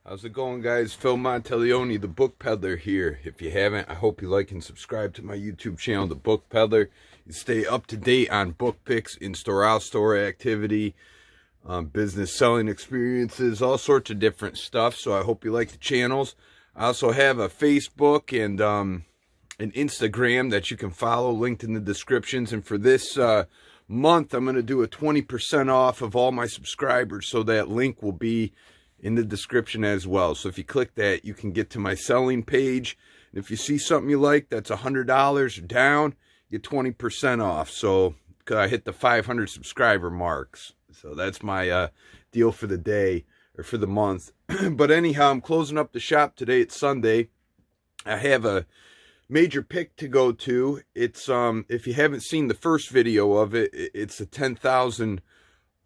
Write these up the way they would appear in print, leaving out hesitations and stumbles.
How's it going, guys? Phil Monteleone, the Book Peddler here. If you haven't, I hope you like and subscribe to my YouTube channel, the Book Peddler. You stay up to date on book picks, in-store, out-store activity, business selling experiences, all sorts of different stuff. So I hope you like the channels. I also have a Facebook and an Instagram that you can follow, linked in the descriptions. And for this month, I'm going to do a 20% off of all my subscribers. So that link will be in the description as well. So if you click that, you can get to my selling page. And if you see something you like that's $100 or down, you get 20% off. So because I hit the 500 subscriber marks. So that's my deal for the day, or for the month. But anyhow, I'm closing up the shop today. It's Sunday. I have a major pick to go to. It's if you haven't seen the first video of it, it's a 10,000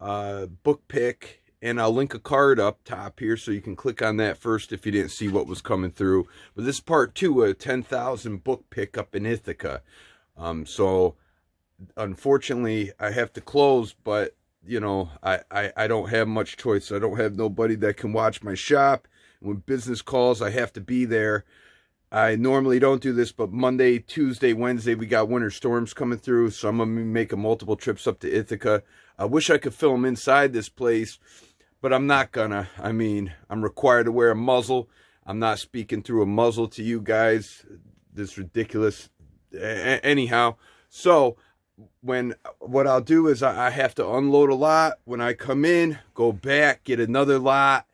book pick. And I'll link a card up top here so you can click on that first if you didn't see what was coming through. But this is part 2 of a 10,000 book pick up in Ithaca. So unfortunately I have to close, but you know, I don't have much choice. I don't have nobody that can watch my shop. When business calls, I have to be there. I normally don't do this, but Monday, Tuesday, Wednesday, we got winter storms coming through. So I'm going to be making multiple trips up to Ithaca. I wish I could film inside this place, but I'm not gonna. I mean, I'm required to wear a muzzle. I'm not speaking through a muzzle to you guys. This is ridiculous. Anyhow, so what I'll do is I have to unload a lot. When I come in, go back, get another lot,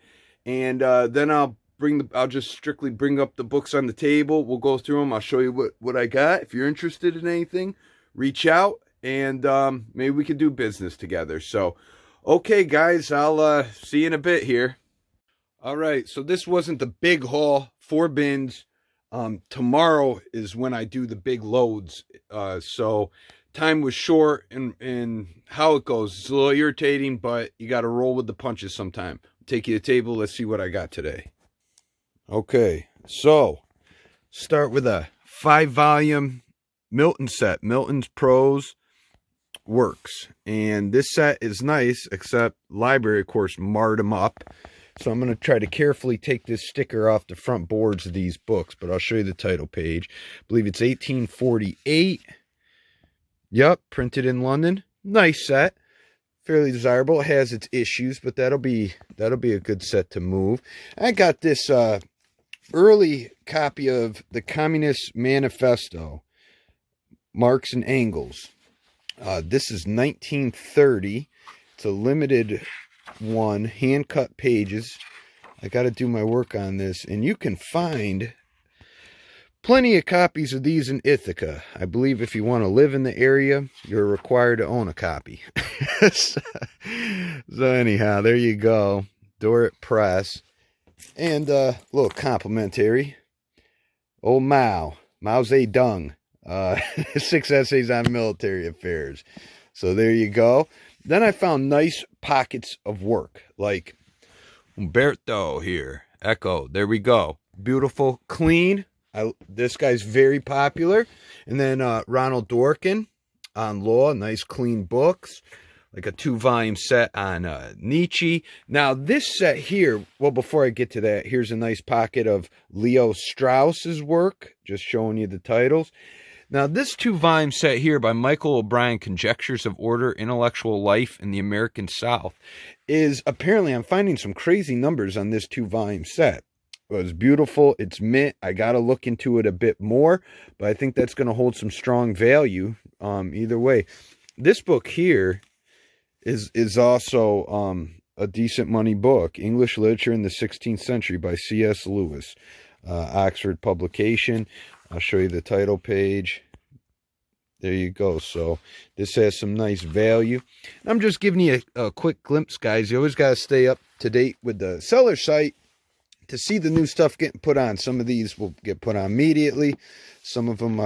and then I'll just strictly bring up the books on the table. We'll go through them. I'll show you what I got. If you're interested in anything, reach out, and maybe we can do business together. So, okay, guys, I'll see you in a bit here. All right, so this wasn't the big haul, 4 bins. Tomorrow is when I do the big loads. So time was short, and how it goes, it's a little irritating, but you got to roll with the punches sometime. I'll take you to the table. Let's see what I got today. Okay, so start with a 5-volume Milton set, Milton's Prose Works. And this set is nice, except library, of course, marred them up. So I'm going to try to carefully take this sticker off the front boards of these books, but I'll show you the title page. I believe it's 1848. Yep, printed in London. Nice set. Fairly desirable. It has its issues, but that'll be a good set to move. I got this early copy of the Communist Manifesto, Marx and Engels. This is 1930. It's a limited one, hand-cut pages. I got to do my work on this, and you can find plenty of copies of these in Ithaca. I believe if you want to live in the area, you're required to own a copy. So anyhow, there you go. Dorrit Press. And a little complimentary. Old Mao Zedong. 6 essays on military affairs. So there you go. Then I found nice pockets of work, like Umberto here. Echo. There we go. Beautiful, clean. This guy's very popular. And then Ronald Dworkin on law. Nice, clean books. Like a 2-volume set on Nietzsche. Now, this set here, well, before I get to that, here's a nice pocket of Leo Strauss's work. Just showing you the titles. Now, this 2-volume set here by Michael O'Brien, Conjectures of Order, Intellectual Life in the American South, is apparently, I'm finding some crazy numbers on this 2-volume set. It was beautiful. It's mint. I got to look into it a bit more, but I think that's going to hold some strong value either way. This book here is also a decent money book, English Literature in the 16th Century by C.S. Lewis, Oxford publication. I'll show you the title page. There you go. So this has some nice value. I'm just giving you a quick glimpse, guys. You always got to stay up to date with the seller site to see the new stuff getting put on. Some of these will get put on immediately. Some of them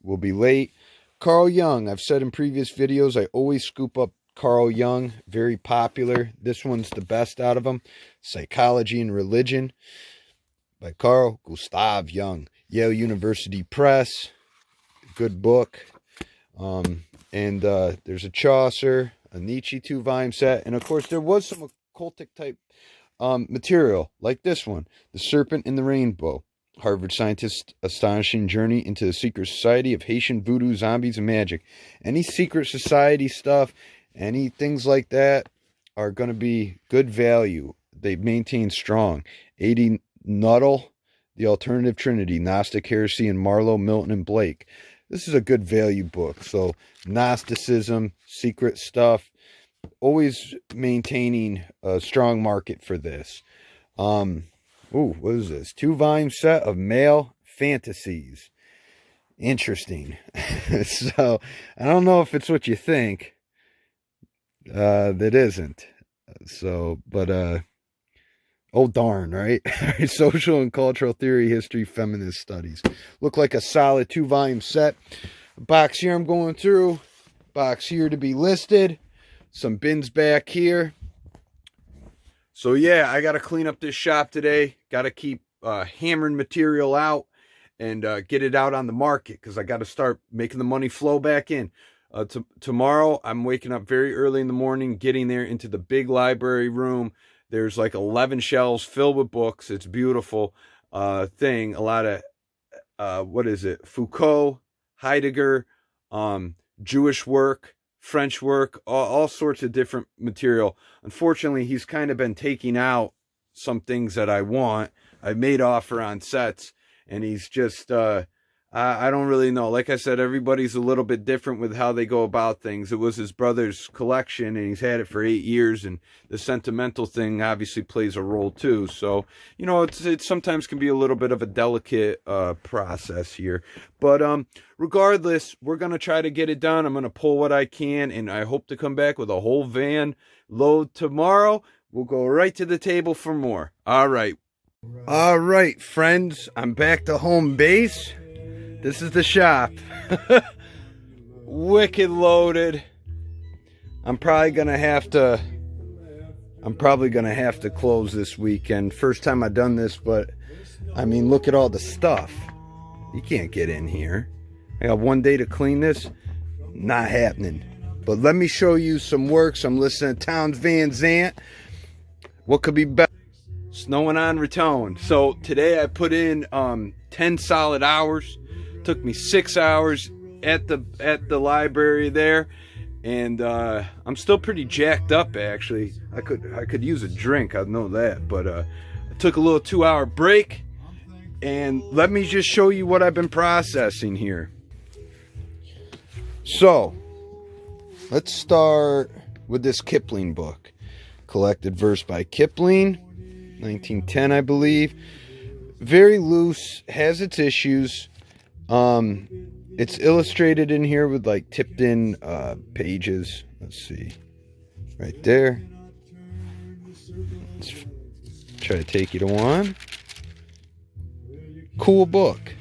will be late. Carl Jung. I've said in previous videos, I always scoop up Carl Jung. Very popular. This one's the best out of them. Psychology and Religion by Carl Gustav Jung. Yale University Press. Good book. And there's a Chaucer, a Nietzsche 2-volume set. And of course, there was some occultic type material like this one, The Serpent in the Rainbow, Harvard scientists' astonishing journey into the secret society of Haitian voodoo, zombies, and magic. Any secret society stuff, any things like that are going to be good value. They maintain strong. A.D. Nuttall, The Alternative Trinity, Gnostic Heresy, and Marlowe, Milton, and Blake. This is a good value book. So Gnosticism, secret stuff, always maintaining a strong market for this. Ooh, what is this? 2-volume set of male fantasies. Interesting. So, I don't know if it's what you think. That isn't. So, but, oh darn, right? Social and cultural theory, history, feminist studies. Look like a solid 2-volume set. A box here I'm going through. Box here to be listed. Some bins back here. So yeah, I got to clean up this shop today. Got to keep hammering material out and get it out on the market because I got to start making the money flow back in. Tomorrow, I'm waking up very early in the morning, getting there into the big library room. There's like 11 shelves filled with books. It's beautiful thing. A lot of, what is it? Foucault, Heidegger, Jewish work, French work, all sorts of different material. Unfortunately, he's kind of been taking out some things that I want. I made offer on sets, and he's just, I don't really know. Like I said, everybody's a little bit different with how they go about things. It was his brother's collection, and he's had it for 8 years, and the sentimental thing obviously plays a role too. So, you know, it sometimes can be a little bit of a delicate process here. But regardless, we're going to try to get it done. I'm going to pull what I can, and I hope to come back with a whole van load tomorrow. We'll go right to the table for more. All right. All right, friends. I'm back to home base. This is the shop. Wicked loaded. I'm probably gonna have to close this weekend. First time I've done this, but I mean, look at all the stuff. You can't get in here. I got one day to clean this. Not happening. But let me show you some works. I'm listening to Townes Van Zandt. What could be better? Snowing on Raton. So today I put in 10 solid hours. Took me 6 hours at the library there, and I'm still pretty jacked up actually. I could use a drink, I know that, but I took a little 2-hour break, and let me just show you what I've been processing here. So let's start with this Kipling book, Collected Verse by Kipling, 1910 I believe. Very loose, has its issues. It's illustrated in here with like tipped in pages. Let's see, right there. Let's try to take you to one. Cool book.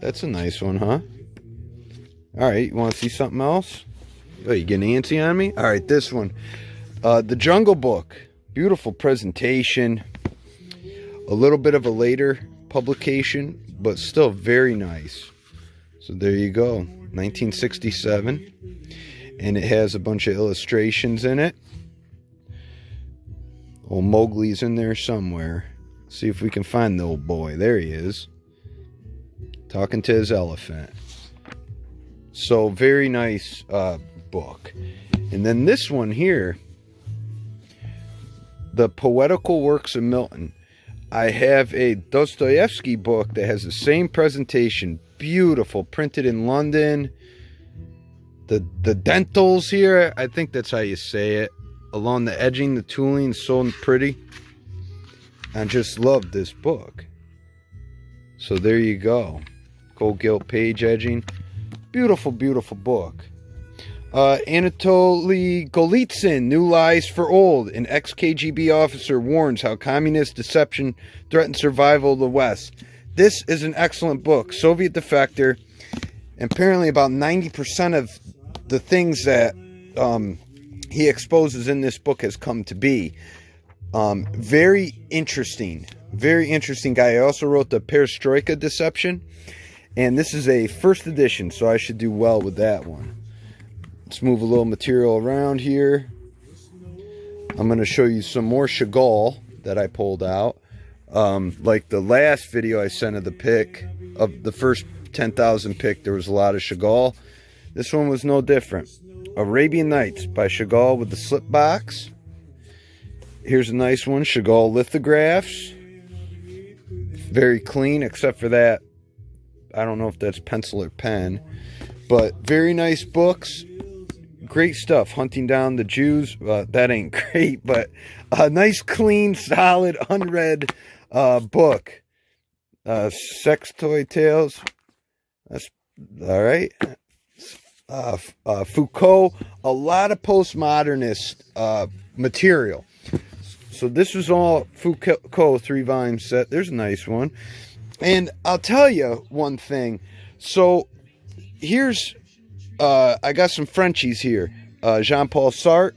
That's a nice one, huh? All right, you want to see something else? Oh, you getting antsy on me? All right, this one, The Jungle Book. Beautiful presentation. A little bit of a later publication, but still very nice. So there you go, 1967, and it has a bunch of illustrations in it. Old Mowgli's in there somewhere. See if we can find the old boy. There he is, talking to his elephant. So very nice book. And then this one here, The Poetical Works of Milton. I have a Dostoevsky book that has the same presentation. Beautiful, printed in London. The dentals here, I think that's how you say it. Along the edging, the tooling, so pretty. I just love this book. So there you go. Gold gilt page edging. Beautiful, beautiful book. Anatoly Golitsyn, New Lies for Old. An ex-KGB officer warns how communist deception threatens survival of the West. This is an excellent book. Soviet defector. Apparently about 90% of the things that he exposes in this book has come to be. Very interesting. Very interesting guy. I also wrote the Perestroika Deception. And this is a first edition, so I should do well with that one. Let's move a little material around here. I'm going to show you some more Chagall that I pulled out. Like the last video I sent of the pick, of the first 10,000 pick, there was a lot of Chagall. This one was no different. Arabian Nights by Chagall with the slip box. Here's a nice one, Chagall lithographs. Very clean, except for that, I don't know if that's pencil or pen. But very nice books. Great stuff. Hunting Down the Jews. That ain't great, but a nice, clean, solid, unread book. Sex Toy Tales. That's all right. Foucault. A lot of postmodernist material. So this was all Foucault 3-volume set. There's a nice one. And I'll tell you one thing. So here's, I got some Frenchies here. Jean-Paul Sartre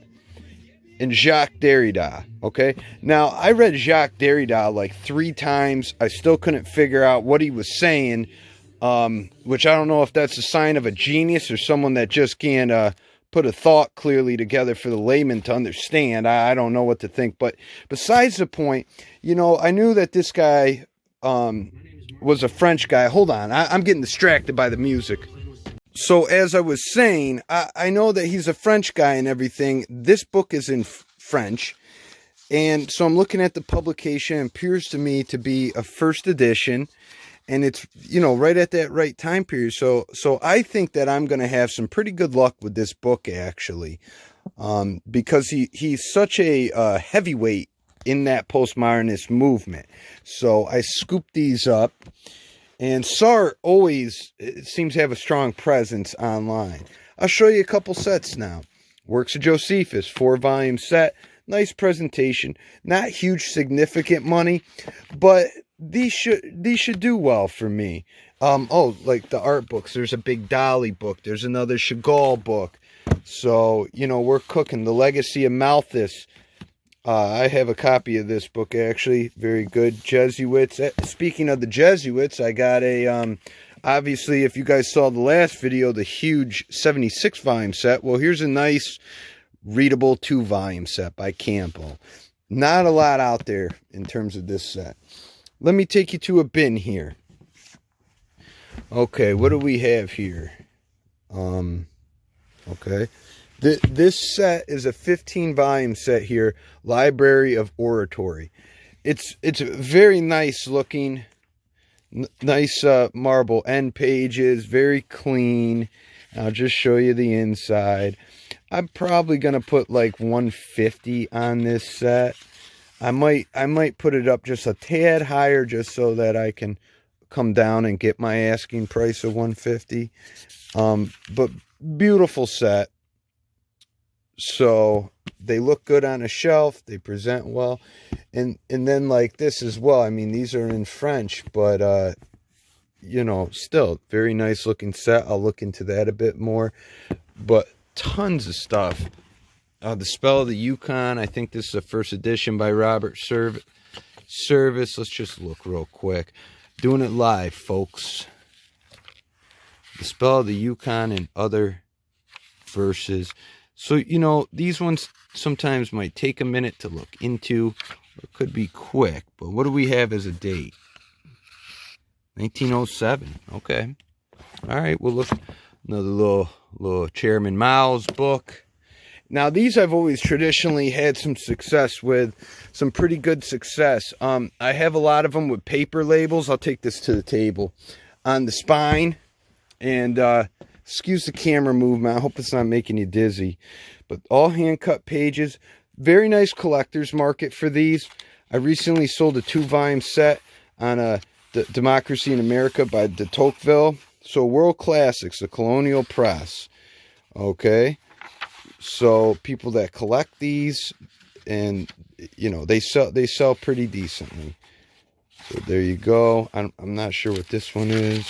and Jacques Derrida. Okay. Now, I read Jacques Derrida like 3 times. I still couldn't figure out what he was saying. Which I don't know if that's a sign of a genius or someone that just can't put a thought clearly together for the layman to understand. I don't know what to think. But besides the point, you know, I knew that this guy was a French guy. Hold on. I'm getting distracted by the music. So as I was saying, I know that he's a French guy and everything. This book is in French. And so I'm looking at the publication. It appears to me to be a first edition. And it's, you know, right at that right time period. So I think that I'm going to have some pretty good luck with this book, actually. Because he's such a heavyweight in that postmodernist movement. So I scooped these up. And Sartre always seems to have a strong presence online. I'll show you a couple sets now. Works of Josephus, 4-volume set. Nice presentation. Not huge significant money, but these should do well for me. Oh, like the art books. There's a big Dolly book. There's another Chagall book. So, you know, we're cooking. The Legacy of Malthus. I have a copy of this book, actually. Very good. Jesuits. Speaking of the Jesuits, I got a, obviously, if you guys saw the last video, the huge 76-volume set. Well, here's a nice, readable 2-volume set by Campbell. Not a lot out there in terms of this set. Let me take you to a bin here. Okay, what do we have here? Okay. This set is a 15-volume set here, Library of Oratory. It's very nice looking, nice marble end pages, very clean. I'll just show you the inside. I'm probably gonna put like 150 on this set. I might put it up just a tad higher just so that I can come down and get my asking price of 150. But beautiful set. So they look good on a shelf. They present well. And then like this as well. I mean, these are in French, but, you know, still very nice looking set. I'll look into that a bit more. But tons of stuff. The Spell of the Yukon. I think this is a first edition by Robert Service. Let's just look real quick. Doing it live, folks. The Spell of the Yukon and Other Verses. So, you know, these ones sometimes might take a minute to look into, or could be quick. But what do we have as a date? 1907. Okay. All right, we'll look. Another little Chairman Mao's book. Now, these I've always traditionally had some success with, some pretty good success. I have a lot of them with paper labels. I'll take this to the table. On the spine, and excuse the camera movement. I hope it's not making you dizzy. But all hand-cut pages. Very nice collector's market for these. I recently sold a 2-volume set on Democracy in America by de Tocqueville. So, World Classics, the Colonial Press. Okay. So people that collect these, and you know, they sell pretty decently. So there you go. I'm not sure what this one is.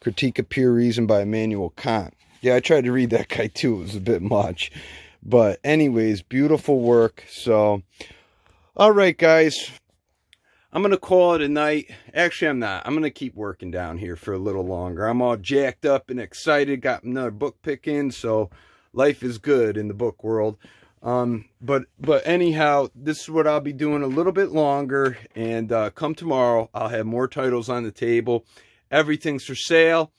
Critique of Pure Reason by Immanuel Kant. Yeah, I tried to read that guy too. It was a bit much. But anyways, beautiful work. So, all right, guys. I'm going to call it a night. Actually, I'm not. I'm going to keep working down here for a little longer. I'm all jacked up and excited. Got another book pick in, so life is good in the book world. But anyhow, this is what I'll be doing a little bit longer, and come tomorrow, I'll have more titles on the table. Everything's for sale.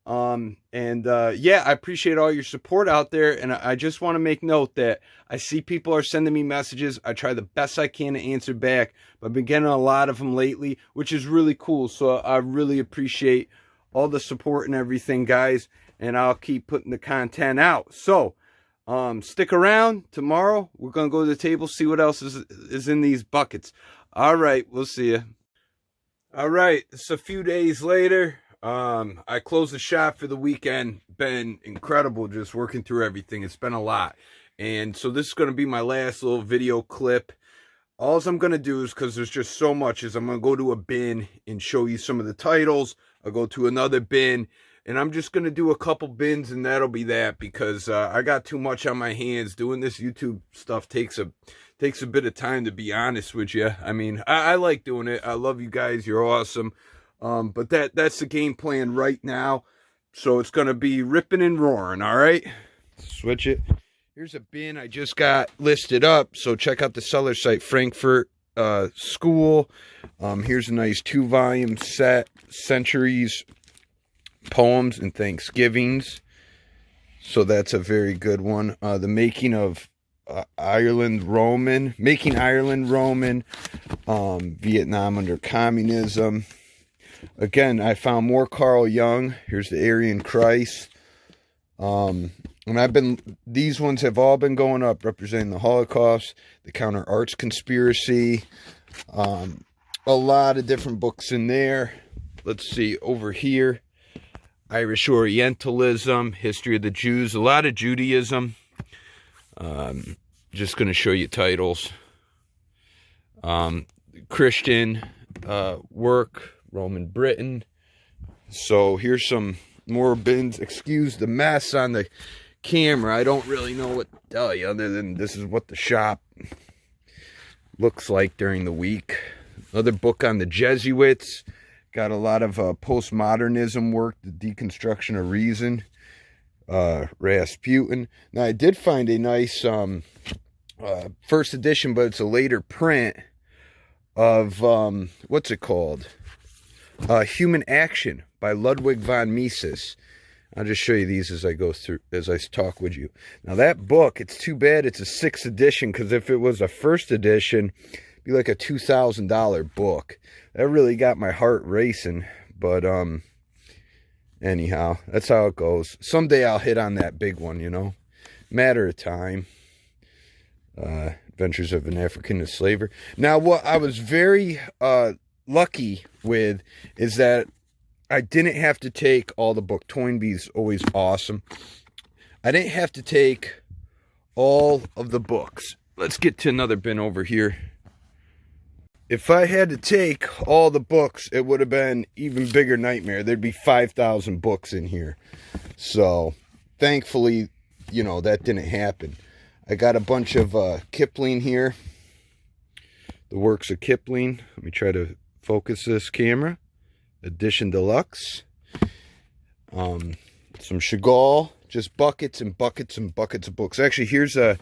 Yeah, I appreciate all your support out there, and I just want to make note that I see people are sending me messages. I try the best I can to answer back, but I've been getting a lot of them lately, which is really cool. So I really appreciate all the support and everything, guys, and I'll keep putting the content out. So stick around. Tomorrow we're gonna go to the table, see what else is in these buckets. All right, we'll see you. All right, it's a few days later. I closed the shop for the weekend. Been incredible just working through everything. It's been a lot. And so this is going to be my last little video clip. All I'm going to do is, because there's just so much, is I'm going to go to a bin and show you some of the titles. I'll go to another bin, and I'm just going to do a couple bins, and that'll be that, because I got too much on my hands. Doing this YouTube stuff takes a bit of time, to be honest with you. I mean, I like doing it. I love you guys. You're awesome. But that's the game plan right now. So it's going to be ripping and roaring, all right? Switch it. Here's a bin I just got listed up. So check out the seller site, Frankfurt School. Here's a nice 2-volume set, Centuries, Poems, and Thanksgivings. So that's a very good one. The Making of Ireland Roman, Vietnam under Communism. Again, I found more Carl Jung. Here's the Aryan Christ. And these ones have all been going up, representing the Holocaust, the Counter Arts Conspiracy. A lot of different books in there. Let's see, over here, Irish Orientalism, History of the Jews, a lot of Judaism. Just going to show you titles. Christian work, Roman Britain. So here's some more bins. Excuse the mess on the camera. I don't really know what to tell you other than this is what the shop looks like during the week. Another book on the Jesuits. Got a lot of postmodernism work, the deconstruction of reason. Rasputin. Now I did find a nice first edition, but it's a later print of what's it called? Human Action by Ludwig von Mises. I'll just show you these as I go through, as I talk with you. Now that book, it's too bad it's a 6th edition, because if it was a 1st edition, it'd be like a $2,000 book. That really got my heart racing. But anyhow, that's how it goes. Someday I'll hit on that big one, you know. Matter of time. Adventures of an African Enslaver. Now, what I was very lucky with is that I didn't have to take all the book. Toynbee's always awesome. I didn't have to take all of the books. Let's get to another bin over here. If I had to take all the books, it would have been even bigger nightmare. There'd be 5,000 books in here. So thankfully, you know, that didn't happen. I got a bunch of Kipling here. The works of Kipling. Let me try to focus this camera. Edition Deluxe. Some Chagall. Just buckets and buckets and buckets of books. Actually, here's a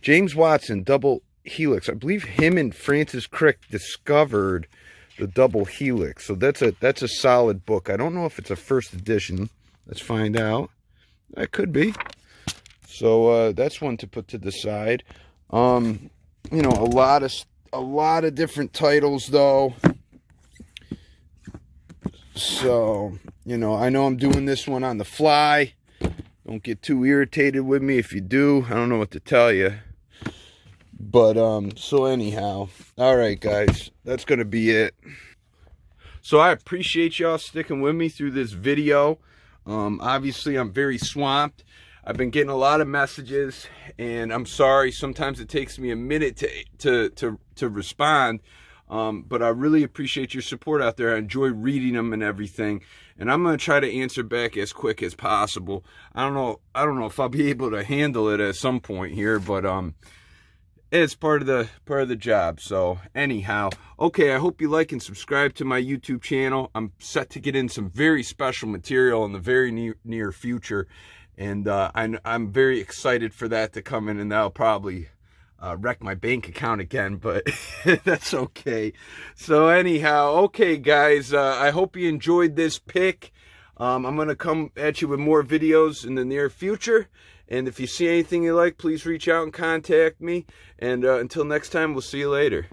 James Watson Double Helix. I believe him and Francis Crick discovered the Double Helix. So that's a solid book. I don't know if it's a 1st edition. Let's find out. That could be. So that's one to put to the side. You know, a lot of different titles though. So, you know, I know I'm doing this one on the fly. Don't get too irritated with me if you do. I don't know what to tell you. But, so anyhow. Alright, guys. That's going to be it. So, I appreciate y'all sticking with me through this video. Obviously, I'm very swamped. I've been getting a lot of messages. And I'm sorry. Sometimes it takes me a minute to respond. But I really appreciate your support out there. I enjoy reading them and everything, and I'm going to try to answer back as quick as possible. I don't know if I'll be able to handle it at some point here, but it's part of the job. So anyhow, okay, I hope you like and subscribe to my YouTube channel. I'm set to get in some very special material in the very near future, and I'm very excited for that to come in, and that'll probably wreck my bank account again, but that's okay. So anyhow, okay guys, I hope you enjoyed this pick. I'm going to come at you with more videos in the near future. And if you see anything you like, please reach out and contact me. And until next time, we'll see you later.